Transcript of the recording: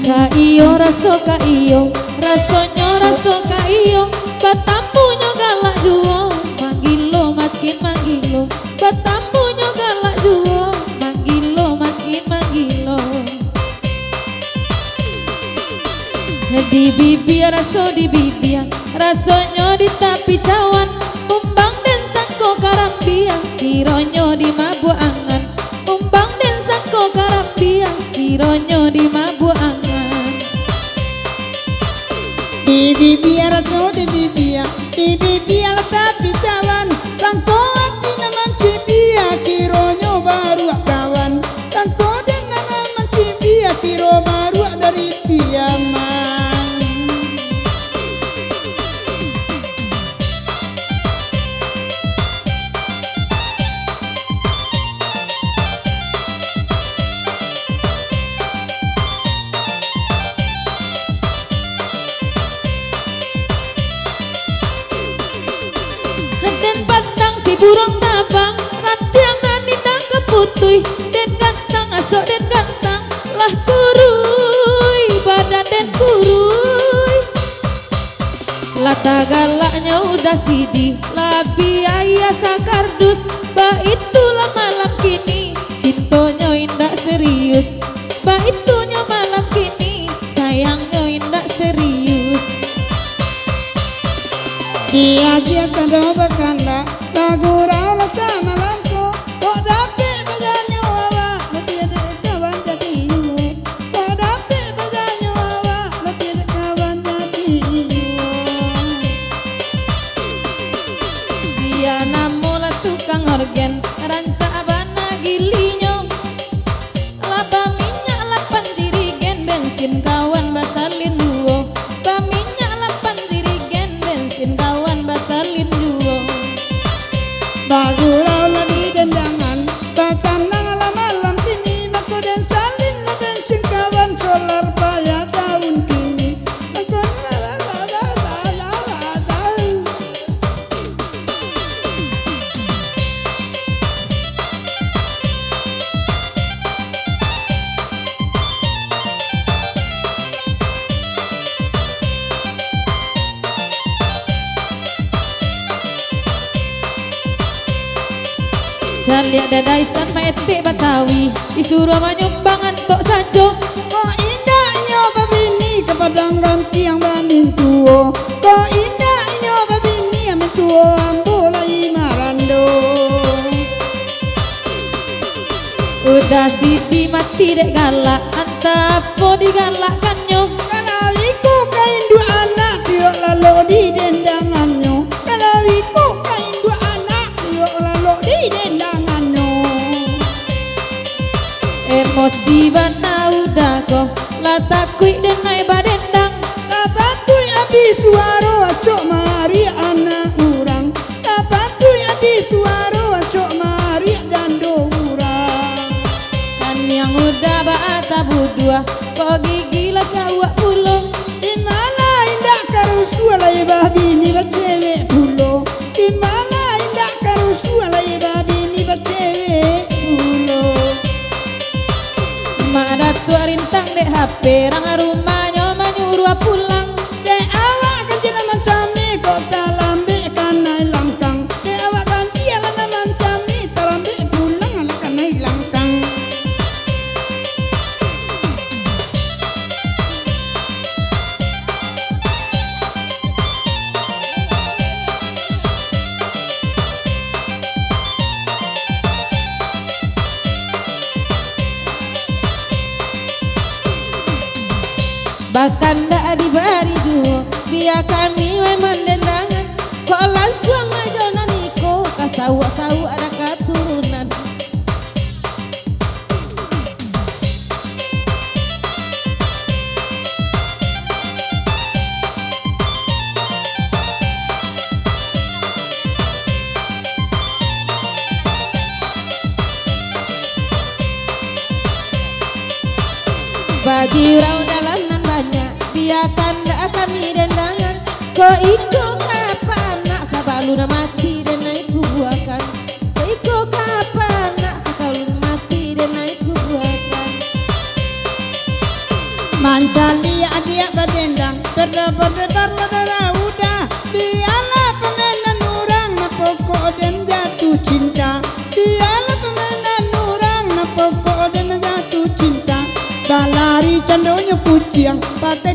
Ka iyo raso ka iyo, rasonyo raso ka iyo, batampunyo galak juo, manggilo makin manggilo, batampunyo galak juo, manggilo makin manggilo. Di bibir raso di bibir, rasonyo di tapi cawan, umbang dan sangko karambia, kironyo di mabuk angan, umbang dan sangko karambia, kironyo di mabuk angan. Di bibir raso di bibir tapi cawan, sangko hati nama cibia, kironyo baru kawan, sangko dan nama cibia, kiro baru dari piaman. Den batang si burung tabang, rantiangan nindang keputui, den gantang asok den gantang, lah kurui badan den kurui. Lata galaknya udah sidi, labi ayah sakardus, bah itulah malam kini, cintonya indah serius, bah itunya malam kini, sayangnya indah serius. Dia kado berkanda, lagu rawat sama lampu, kok dapet baganya wawa, lebih ada kawan jadi iu. Kok dapet baganya wawa, lebih ada kawan jadi iu. Siana mula tukang organ, ranca abana gilinyo, laba minyak lapan jirigen, bensin kawan basalin duo, ba minyak lapan jirigen, bensin kawan basalin duo. Lagu rawat di dendangan, bahkan malam sini, aku dan salin bensin kawan solar payah tahun kini. Aku Saliak dadai san maetik Batawi, disuruh manyumbangan tok sajo. kok indahnya babini kepadang ganti yang banding tuo. Kok indahnya babini yang tuo ambulai marando. Udah sidi mati dek galak, anta apa digalakkannya. Kalau iku kain dua anak tiok lalu di dendangannya. Kalau iku kain dua anak tiok lalu di dendangannya. Emosi bana udah kok, lah takui denai badendang. Kapatui abis suaro acok mari anak urang. Kapatui abis suaro acok mari jando urang. Kan yang udah baata budua, kok gigi lah sawak pulo. Dimana indak karusua lai babini bacewek pulo. Dimana indak karusua lai babini bacewek pulo. Mak datu rintang dek HP, rang rumahnya manyuruh pulang. Dek awak kencana macam ni kok tak lambek kanai langkang. Dek awak ganti ala macam ni tak lambek pulang ala kanai langkang. Bahkan dak dibari juo, biar kami memang dendangan. Kok langsung aja naniko, kasawak-sawak ada keturunan. Bagi rau dalam nan banyak, biarkan dak kami dendangan. Kau ikut apa nak sabaluna mati dan naik buakan. Kau ikut apa nak sabaluna mati dan naik buakan. Mantap. berdebar darah udah. Dialah permainan orang na pokok dan jatuh cinta. Dialah permainan orang na pokok dan jatuh cinta. Balari candonya kucing, pakai